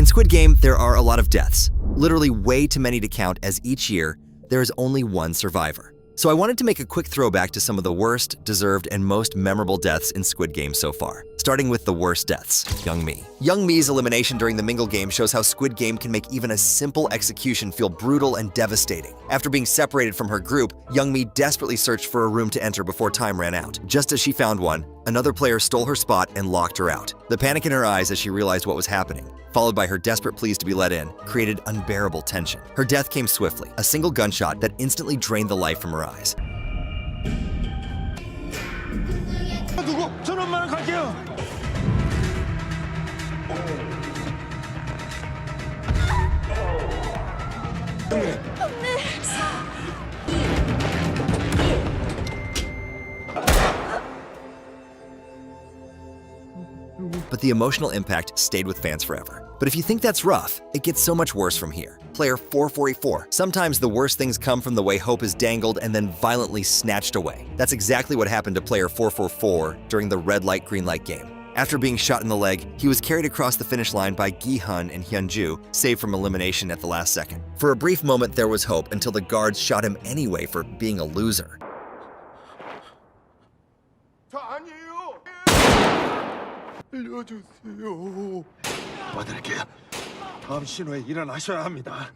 In Squid Game, there are a lot of deaths. Literally way too many to count, as each year, there is only one survivor. So I wanted to make a quick throwback to some of the worst, deserved, and most memorable deaths in Squid Game so far. Starting with the worst deaths, Young Mi. Young Mi's elimination during the Mingle game shows how Squid Game can make even a simple execution feel brutal and devastating. After being separated from her group, Young Mi desperately searched for a room to enter before time ran out. Just as she found one, another player stole her spot and locked her out. The panic in her eyes as she realized what was happening, followed by her desperate pleas to be let in, created unbearable tension. Her death came swiftly, a single gunshot that instantly drained the life from her eyes. But the emotional impact stayed with fans forever. But if you think that's rough, it gets so much worse from here. Player 444. Sometimes the worst things come from the way hope is dangled and then violently snatched away. That's exactly what happened to player 444 during the red light, green light game. After being shot in the leg, he was carried across the finish line by Gi-hun and Hyunju, saved from elimination at the last second. For a brief moment, there was hope until the guards shot him anyway for being a loser. 알려주세요. 도와드릴게요. 다음 신호에 일어나셔야 합니다.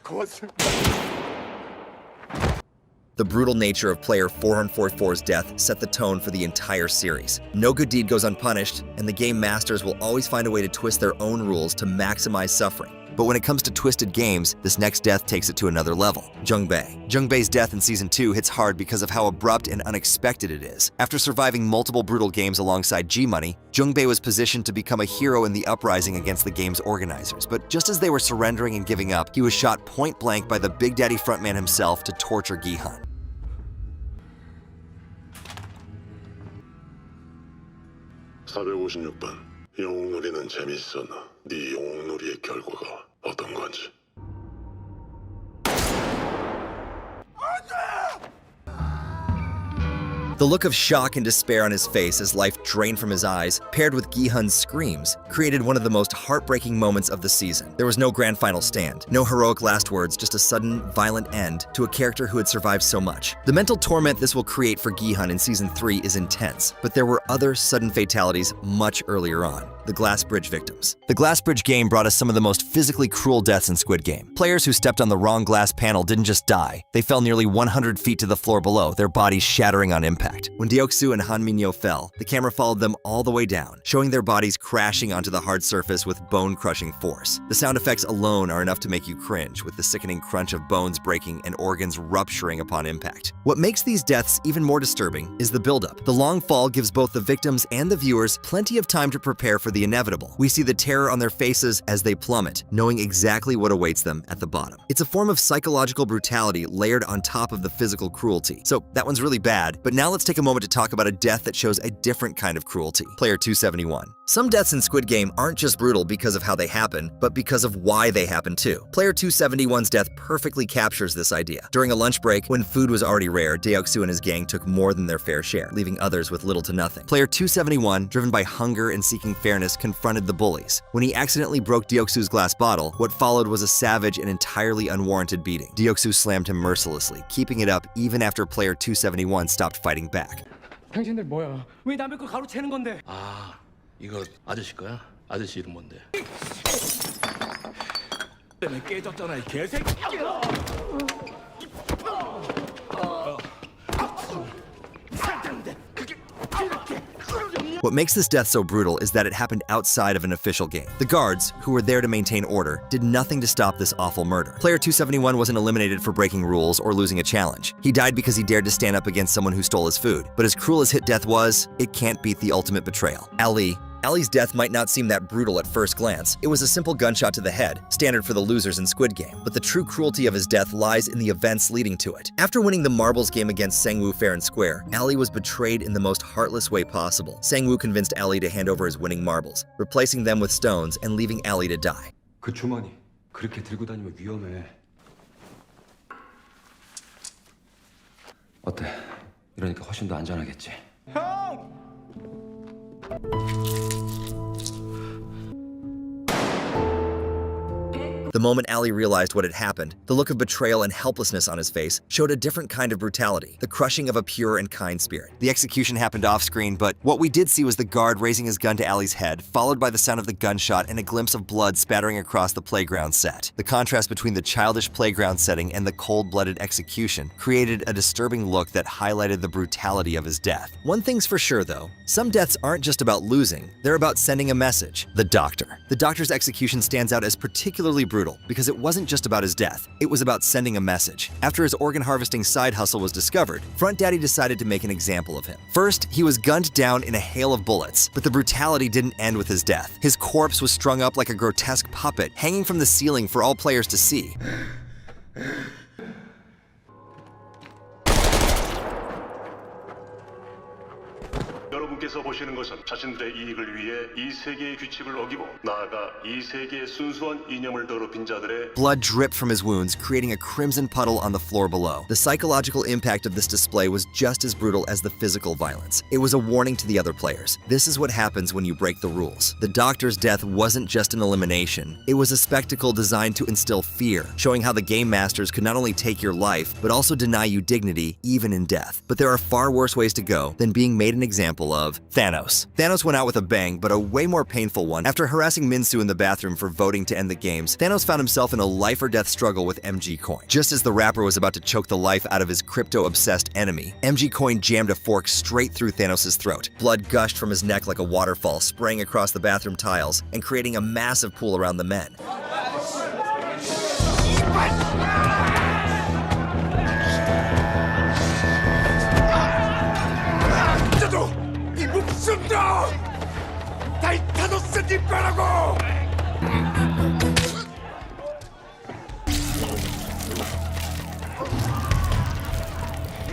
고맙습니다. The brutal nature of player 444's death set the tone for the entire series. No good deed goes unpunished, and the game masters will always find a way to twist their own rules to maximize suffering. But when it comes to twisted games, this next death takes it to another level. Jung-bae. Jung-bae's death in Season 2 hits hard because of how abrupt and unexpected it is. After surviving multiple brutal games alongside G-Money, Jung-bae was positioned to become a hero in the uprising against the game's organizers. But just as they were surrendering and giving up, he was shot point blank by the Big Daddy frontman himself to torture Gi-hun. 456번. 영웅놀이는 재밌었나? 네 영웅놀이의 결과가 어떤 건지. The look of shock and despair on his face as life drained from his eyes, paired with Gi-hun's screams, created one of the most heartbreaking moments of the season. There was no grand final stand, no heroic last words, just a sudden, violent end to a character who had survived so much. The mental torment this will create for Gi-hun in Season 3 is intense, but there were other sudden fatalities much earlier on. The Glass Bridge victims. The Glass Bridge game brought us some of the most physically cruel deaths in Squid Game. Players who stepped on the wrong glass panel didn't just die, they fell nearly 100 feet to the floor below, their bodies shattering on impact. When Deok-soo and Han Min-yo fell, the camera followed them all the way down, showing their bodies crashing onto the hard surface with bone-crushing force. The sound effects alone are enough to make you cringe, with the sickening crunch of bones breaking and organs rupturing upon impact. What makes these deaths even more disturbing is the buildup. The long fall gives both the victims and the viewers plenty of time to prepare for the inevitable. We see the terror on their faces as they plummet, knowing exactly what awaits them at the bottom. It's a form of psychological brutality layered on top of the physical cruelty. So that one's really bad, but now let's take a moment to talk about a death that shows a different kind of cruelty. Player 271. Some deaths in Squid Game aren't just brutal because of how they happen, but because of why they happen too. Player 271's death perfectly captures this idea. During a lunch break, when food was already rare, Deok-soo and his gang took more than their fair share, leaving others with little to nothing. Player 271, driven by hunger and seeking fairness, confronted the bullies. When he accidentally broke Deok-soo's glass bottle, what followed was a savage and entirely unwarranted beating. Deok-soo slammed him mercilessly, keeping it up even after player 271 stopped fighting back. 당신들 뭐야? 왜 남의 거 가로채는 건데? 아, 이거 아저씨 거야? 아저씨 이름 뭔데? 때문에 깨졌잖아, 이 개새끼! What makes this death so brutal is that it happened outside of an official game. The guards, who were there to maintain order, did nothing to stop this awful murder. Player 271 wasn't eliminated for breaking rules or losing a challenge. He died because he dared to stand up against someone who stole his food. But as cruel as hit death was, it can't beat the ultimate betrayal. Ali's death might not seem that brutal at first glance. It was a simple gunshot to the head, standard for the losers in Squid Game. But the true cruelty of his death lies in the events leading to it. After winning the marbles game against Sang-woo fair and square, Ali was betrayed in the most heartless way possible. Sang-woo convinced Ali to hand over his winning marbles, replacing them with stones and leaving Ali to die. 그 주머니 그렇게 들고 다니면 위험해. 어때? 이러니까 훨씬 더 안전하겠지. 형! The moment Ali realized what had happened, the look of betrayal and helplessness on his face showed a different kind of brutality, the crushing of a pure and kind spirit. The execution happened off-screen, but what we did see was the guard raising his gun to Ali's head, followed by the sound of the gunshot and a glimpse of blood spattering across the playground set. The contrast between the childish playground setting and the cold-blooded execution created a disturbing look that highlighted the brutality of his death. One thing's for sure, though. Some deaths aren't just about losing, they're about sending a message. The Doctor. The Doctor's execution stands out as particularly brutal because it wasn't just about his death, it was about sending a message. After his organ harvesting side hustle was discovered, Front Daddy decided to make an example of him. First, he was gunned down in a hail of bullets, but the brutality didn't end with his death. His corpse was strung up like a grotesque puppet, hanging from the ceiling for all players to see. 여러분께서 보시는 것은 자신들의 이익을 위해 이 세계의 규칙을 어기고 나아가 이 세계의 순수한 이념을 더럽힌 자들의 Blood dripped from his wounds, creating a crimson puddle on the floor below. The psychological impact of this display was just as brutal as the physical violence. It was a warning to the other players. This is what happens when you break the rules. The Doctor's death wasn't just an elimination. It was a spectacle designed to instill fear, showing how the Game Masters could not only take your life, but also deny you dignity, even in death. But there are far worse ways to go than being made an example of Thanos. Thanos went out with a bang, but a way more painful one. After harassing Minsu in the bathroom for voting to end the games, Thanos found himself in a life-or-death struggle with MG Coin. Just as the rapper was about to choke the life out of his crypto-obsessed enemy, MG Coin jammed a fork straight through Thanos' throat. Blood gushed from his neck like a waterfall, spraying across the bathroom tiles and creating a massive pool around the men. 이 목숨도 다 이 타노스 님 거라고!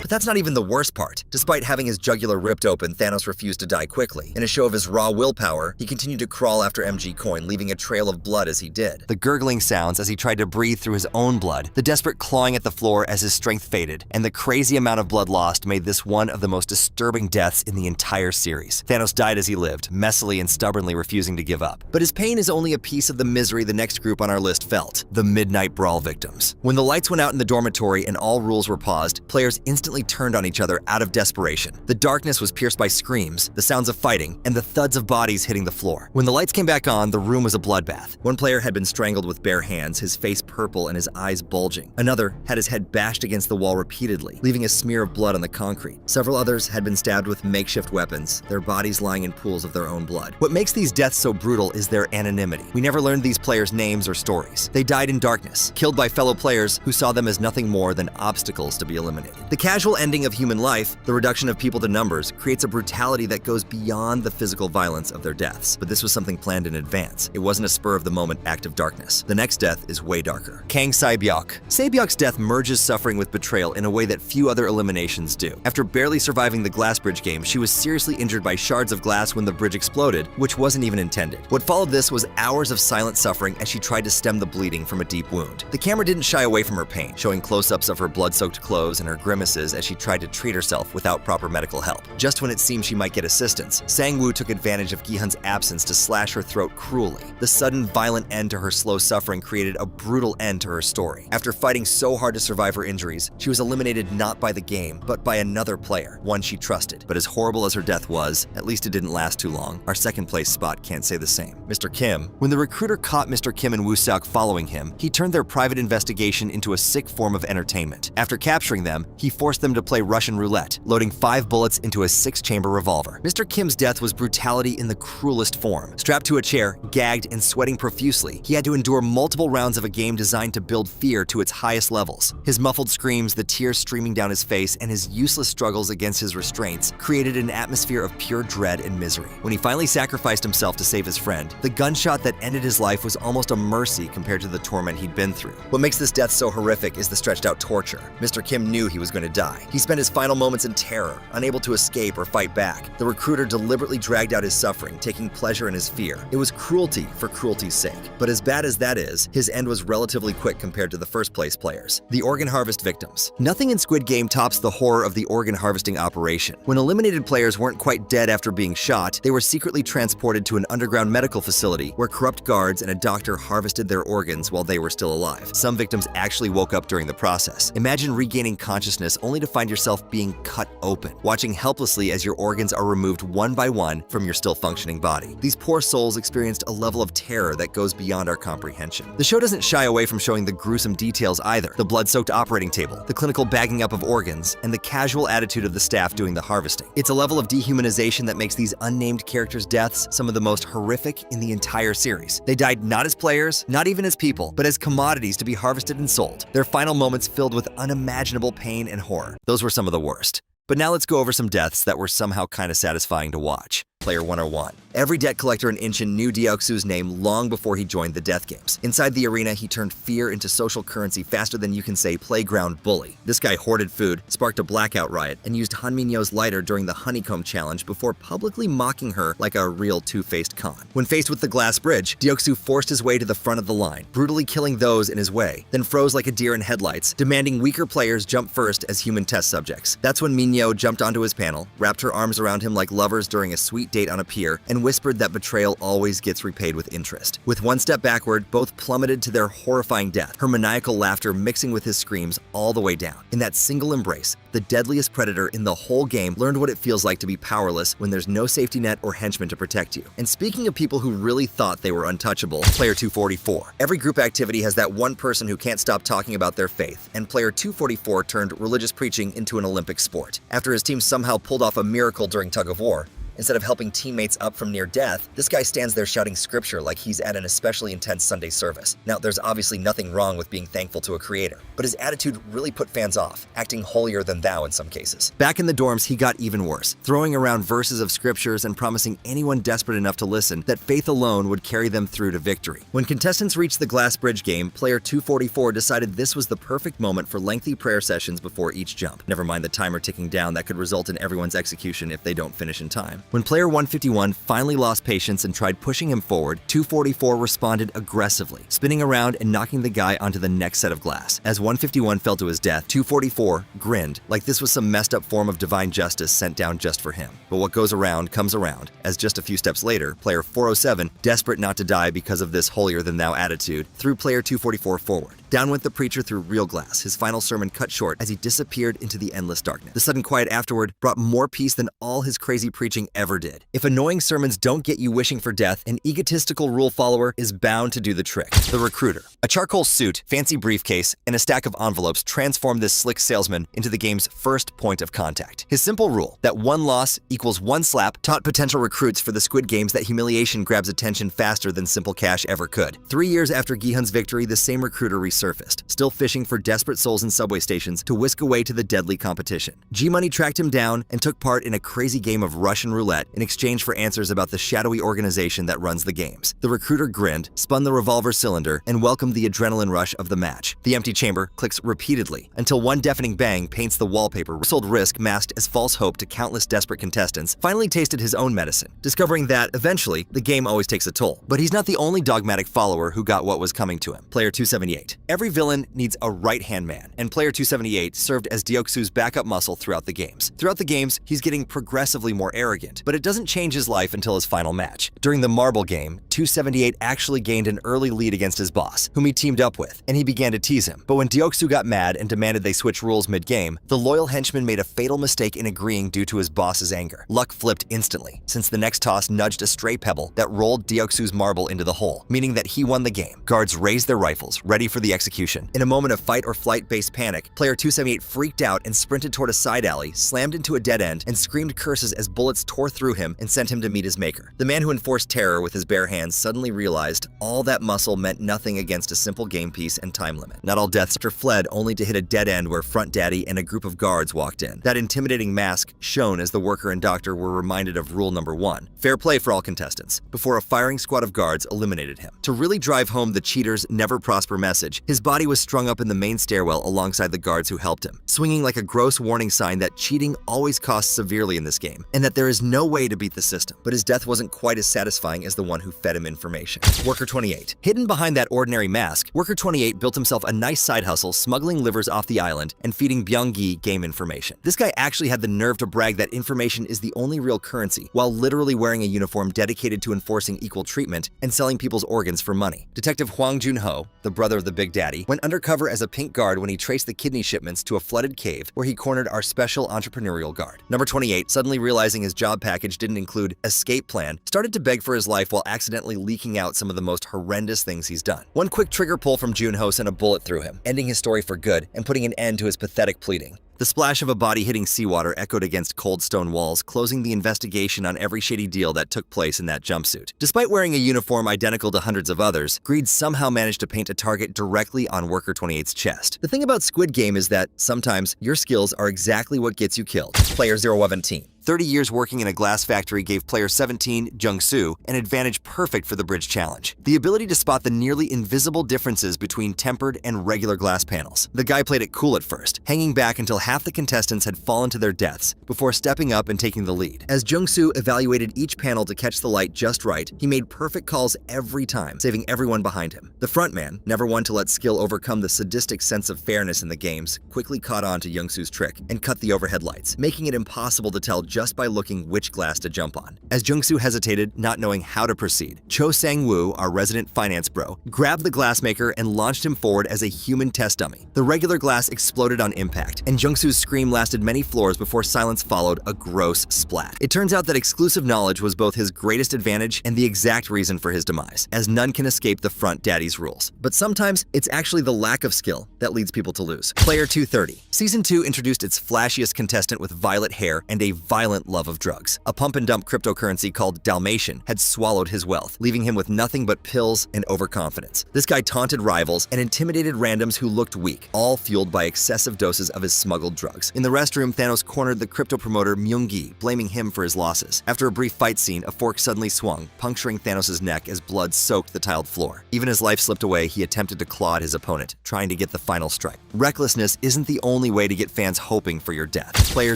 But that's not even the worst part. Despite having his jugular ripped open, Thanos refused to die quickly. In a show of his raw willpower, he continued to crawl after MG Coin, leaving a trail of blood as he did. The gurgling sounds as he tried to breathe through his own blood, the desperate clawing at the floor as his strength faded, and the crazy amount of blood lost made this one of the most disturbing deaths in the entire series. Thanos died as he lived, messily and stubbornly refusing to give up. But his pain is only a piece of the misery the next group on our list felt, the Midnight Brawl victims. When the lights went out in the dormitory and all rules were paused, players instantly turned on each other out of desperation. The darkness was pierced by screams, the sounds of fighting, and the thuds of bodies hitting the floor. When the lights came back on, the room was a bloodbath. One player had been strangled with bare hands, his face purple and his eyes bulging. Another had his head bashed against the wall repeatedly, leaving a smear of blood on the concrete. Several others had been stabbed with makeshift weapons, their bodies lying in pools of their own blood. What makes these deaths so brutal is their anonymity. We never learned these players' names or stories. They died in darkness, killed by fellow players who saw them as nothing more than obstacles to be eliminated. The casual ending of human life, the reduction of people to numbers, creates a brutality that goes beyond the physical violence of their deaths. But this was something planned in advance. It wasn't a spur-of-the-moment act of darkness. The next death is way darker. Kang Sae-byuk. Sae-byuk's death merges suffering with betrayal in a way that few other eliminations do. After barely surviving the glass bridge game, she was seriously injured by shards of glass when the bridge exploded, which wasn't even intended. What followed this was hours of silent suffering as she tried to stem the bleeding from a deep wound. The camera didn't shy away from her pain, showing close-ups of her blood-soaked clothes and her grimaces as she tried to treat herself without proper medical help. Just when it seemed she might get assistance, Sang-woo took advantage of Gi-hun's absence to slash her throat cruelly. The sudden, violent end to her slow suffering created a brutal end to her story. After fighting so hard to survive her injuries, she was eliminated not by the game, but by another player, one she trusted. But as horrible as her death was, at least it didn't last too long. Our second place spot can't say the same. Mr. Kim. When the recruiter caught Mr. Kim and Woo-seok following him, he turned their private investigation into a sick form of entertainment. After capturing them, he forced them to play Russian roulette, loading 5 bullets into a 6-chamber revolver. Mr. Kim's death was brutality in the cruelest form. Strapped to a chair, gagged, and sweating profusely, he had to endure multiple rounds of a game designed to build fear to its highest levels. His muffled screams, the tears streaming down his face, and his useless struggles against his restraints created an atmosphere of pure dread and misery. When he finally sacrificed himself to save his friend, the gunshot that ended his life was almost a mercy compared to the torment he'd been through. What makes this death so horrific is the stretched out torture. Mr. Kim knew he was going to die. die. He spent his final moments in terror, unable to escape or fight back. The recruiter deliberately dragged out his suffering, taking pleasure in his fear. It was cruelty for cruelty's sake. But as bad as that is, his end was relatively quick compared to the first place players. The organ harvest victims. Nothing in Squid Game tops the horror of the organ harvesting operation. When eliminated players weren't quite dead after being shot, they were secretly transported to an underground medical facility where corrupt guards and a doctor harvested their organs while they were still alive. Some victims actually woke up during the process. Imagine regaining consciousness only to find yourself being cut open, watching helplessly as your organs are removed one by one from your still functioning body. These poor souls experienced a level of terror that goes beyond our comprehension. The show doesn't shy away from showing the gruesome details either. The blood-soaked operating table, the clinical bagging up of organs, and the casual attitude of the staff doing the harvesting. It's a level of dehumanization that makes these unnamed characters' deaths some of the most horrific in the entire series. They died not as players, not even as people, but as commodities to be harvested and sold. Their final moments filled with unimaginable pain and horror. Those were some of the worst. But now let's go over some deaths that were somehow kind of satisfying to watch. Player 101. Every debt collector in Inchin knew Deoksu's name long before he joined the death games. Inside the arena, he turned fear into social currency faster than you can say playground bully. This guy hoarded food, sparked a blackout riot, and used Hanminyo's lighter during the honeycomb challenge before publicly mocking her like a real two-faced con. When faced with the glass bridge, Deoksu forced his way to the front of the line, brutally killing those in his way, then froze like a deer in headlights, demanding weaker players jump first as human test subjects. That's when Minyo jumped onto his panel, wrapped her arms around him like lovers during a sweet date on a pier, and whispered that betrayal always gets repaid with interest. With one step backward, both plummeted to their horrifying death, her maniacal laughter mixing with his screams all the way down. In that single embrace, the deadliest predator in the whole game learned what it feels like to be powerless when there's no safety net or henchman to protect you. And speaking of people who really thought they were untouchable, Player 244. Every group activity has that one person who can't stop talking about their faith, and Player 244 turned religious preaching into an Olympic sport. After his team somehow pulled off a miracle during tug of war, instead of helping teammates up from near death, this guy stands there shouting scripture like he's at an especially intense Sunday service. Now, there's obviously nothing wrong with being thankful to a creator, but his attitude really put fans off, acting holier than thou in some cases. Back in the dorms, he got even worse, throwing around verses of scriptures and promising anyone desperate enough to listen that faith alone would carry them through to victory. When contestants reached the glass bridge game, Player 244 decided this was the perfect moment for lengthy prayer sessions before each jump. Never mind the timer ticking down that could result in everyone's execution if they don't finish in time. When Player 151 finally lost patience and tried pushing him forward, 244 responded aggressively, spinning around and knocking the guy onto the next set of glass. As 151 fell to his death, 244 grinned like this was some messed up form of divine justice sent down just for him. But what goes around comes around, as just a few steps later, Player 407, desperate not to die because of this holier-than-thou attitude, threw Player 244 forward. Down went the preacher through real glass, his final sermon cut short as he disappeared into the endless darkness. The sudden quiet afterward brought more peace than all his crazy preaching ever did. If annoying sermons don't get you wishing for death, an egotistical rule follower is bound to do the trick. The recruiter. A charcoal suit, fancy briefcase, and a stack of envelopes transformed this slick salesman into the game's first point of contact. His simple rule, that one loss equals one slap, taught potential recruits for the Squid Games that humiliation grabs attention faster than simple cash ever could. 3 years after Gi-hun's victory, the same recruiter resurfaced, still fishing for desperate souls in subway stations to whisk away to the deadly competition. G-Money tracked him down and took part in a crazy game of Russian roulette in exchange for answers about the shadowy organization that runs the games. The recruiter grinned, spun the revolver cylinder, and welcomed the adrenaline rush of the match. The empty chamber clicks repeatedly until one deafening bang paints the wallpaper. Sold risk masked as false hope to countless desperate contestants finally tasted his own medicine, discovering that, eventually, the game always takes a toll. But he's not the only dogmatic follower who got what was coming to him. Player 278. Every villain needs a right-hand man, and Player 278 served as Deoksu's backup muscle throughout the games. Throughout the games, he's getting progressively more arrogant, but it doesn't change his life until his final match. During the marble game, 278 actually gained an early lead against his boss, whom he teamed up with, and he began to tease him. But when Deoksu got mad and demanded they switch rules mid-game, the loyal henchman made a fatal mistake in agreeing due to his boss's anger. Luck flipped instantly, since the next toss nudged a stray pebble that rolled Deoksu's marble into the hole, meaning that he won the game. Guards raised their rifles, ready for the execution. In a moment of fight or flight-based panic, Player 278 freaked out and sprinted toward a side alley, slammed into a dead end, and screamed curses as bullets tore through him and sent him to meet his maker. The man who enforced terror with his bare hands suddenly realized all that muscle meant nothing against a simple game piece and time limit. Not all deaths fled only to hit a dead end where Front Daddy and a group of guards walked in. That intimidating mask shone as the worker and doctor were reminded of rule number 1, fair play for all contestants, before a firing squad of guards eliminated him. To really drive home the cheaters never prosper message, His body was strung up in the main stairwell alongside the guards who helped him, swinging like a gross warning sign that cheating always costs severely in this game, and that there is no way to beat the system. But his death wasn't quite as satisfying as the one who fed him information. Worker 28. Hidden behind that ordinary mask, Worker 28 built himself a nice side hustle smuggling livers off the island and feeding Byung-gi game information. This guy actually had the nerve to brag that information is the only real currency, while literally wearing a uniform dedicated to enforcing equal treatment and selling people's organs for money. Detective Hwang Jun-ho, the brother of the Big Daddy, went undercover as a pink guard when he traced the kidney shipments to a flooded cave where he cornered our special entrepreneurial guard. Number 28, suddenly realizing his job package didn't include escape plan, started to beg for his life while accidentally leaking out some of the most horrendous things he's done. One quick trigger pull from Jun-ho sent a bullet through him, ending his story for good and putting an end to his pathetic pleading. The splash of a body hitting seawater echoed against cold stone walls, closing the investigation on every shady deal that took place in that jumpsuit. Despite wearing a uniform identical to hundreds of others, Greed somehow managed to paint a target directly on Worker 28's chest. The thing about Squid Game is that sometimes your skills are exactly what gets you killed. Player 017. 30 years working in a glass factory gave player 17, Jung-soo, an advantage perfect for the bridge challenge. The ability to spot the nearly invisible differences between tempered and regular glass panels. The guy played it cool at first, hanging back until half the contestants had fallen to their deaths before stepping up and taking the lead. As Jung-soo evaluated each panel to catch the light just right, he made perfect calls every time, saving everyone behind him. The frontman, never one to let skill overcome the sadistic sense of fairness in the games, quickly caught on to Jung-soo's trick and cut the overhead lights, making it impossible to tell just by looking which glass to jump on. As Jung-soo hesitated, not knowing how to proceed, Cho Sang-woo, our resident finance bro, grabbed the glassmaker and launched him forward as a human test dummy. The regular glass exploded on impact, and Jung-soo's scream lasted many floors before silence followed a gross splat. It turns out that exclusive knowledge was both his greatest advantage and the exact reason for his demise, as none can escape the front daddy's rules. But sometimes, it's actually the lack of skill that leads people to lose. Player 230. Season 2 introduced its flashiest contestant with violet hair and a violent love of drugs. A pump-and-dump cryptocurrency called Dalmatian had swallowed his wealth, leaving him with nothing but pills and overconfidence. This guy taunted rivals and intimidated randoms who looked weak, all fueled by excessive doses of his smuggled drugs. In the restroom, Thanos cornered the crypto promoter Myung-gi, blaming him for his losses. After a brief fight scene, a fork suddenly swung, puncturing Thanos' neck as blood soaked the tiled floor. Even as life slipped away, he attempted to claw at his opponent, trying to get the final strike. Recklessness isn't the only way to get fans hoping for your death. Player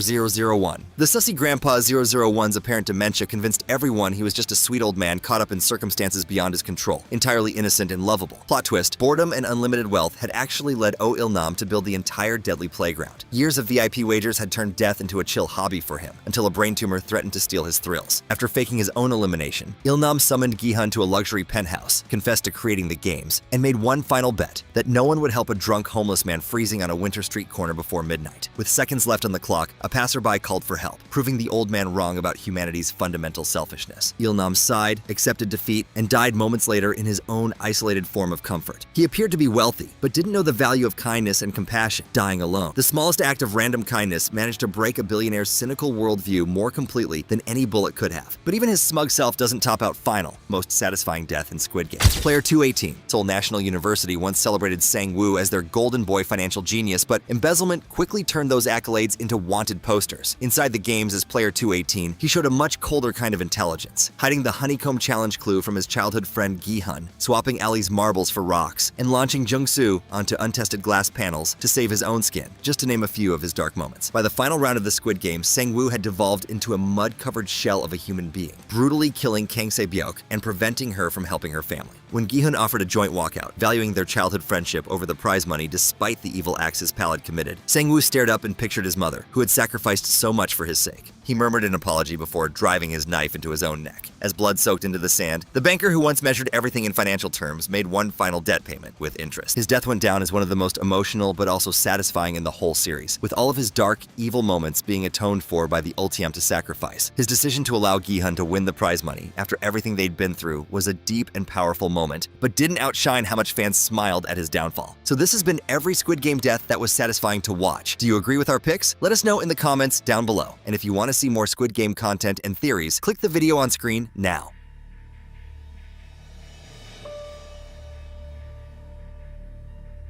001. The sussy grandpa 001's apparent dementia convinced everyone he was just a sweet old man caught up in circumstances beyond his control, entirely innocent and lovable. Plot twist, boredom and unlimited wealth had actually led Oh Il-nam to build the entire deadly playground. Years of VIP wagers had turned death into a chill hobby for him, until a brain tumor threatened to steal his thrills. After faking his own elimination, Il-nam summoned Gi-hun to a luxury penthouse, confessed to creating the games, and made one final bet that no one would help a drunk homeless man freezing on a winter street corner before midnight. With seconds left on the clock, a passerby called for help, proving the old man wrong about humanity's fundamental selfishness. Il-nam sighed, accepted defeat, and died moments later in his own isolated form of comfort. He appeared to be wealthy, but didn't know the value of kindness and compassion, dying alone. The smallest act of random kindness managed to break a billionaire's cynical worldview more completely than any bullet could have. But even his smug self doesn't top out Final, most satisfying death in Squid Game. Player 218. Seoul National University once celebrated Sang-woo as their golden boy financial genius, but embezzlement quickly turned those accolades into wanted posters. Inside the games as Player 218, he showed a much colder kind of intelligence, hiding the honeycomb challenge clue from his childhood friend Gi-hun, swapping Ali's marbles for rocks, and launching Jung-soo onto untested glass panels to save his own skin, just to name a few of his dark moments. By the final round of the Squid Game, Sang-woo had devolved into a mud-covered shell of a human being, brutally killing Kang Se-byuk and preventing her from helping her family. When Gi-hun offered a joint walkout, valuing their childhood friendship over the prize money despite the evil acts his pal had committed, Sang-woo stared up and pictured his mother, who had sacrificed so much for his sake. He murmured an apology before driving his knife into his own neck. As blood soaked into the sand, the banker who once measured everything in financial terms made one final debt payment with interest. His death went down as one of the most emotional but also satisfying in the whole series, with all of his dark, evil moments being atoned for by the ultimatum to sacrifice. His decision to allow Gi-hun to win the prize money after everything they'd been through was a deep and powerful moment, but didn't outshine how much fans smiled at his downfall. So this has been every Squid Game death that was satisfying to watch. Do you agree with our picks? Let us know in the comments down below. And if you want to see more Squid Game content and theories, click the video on screen now.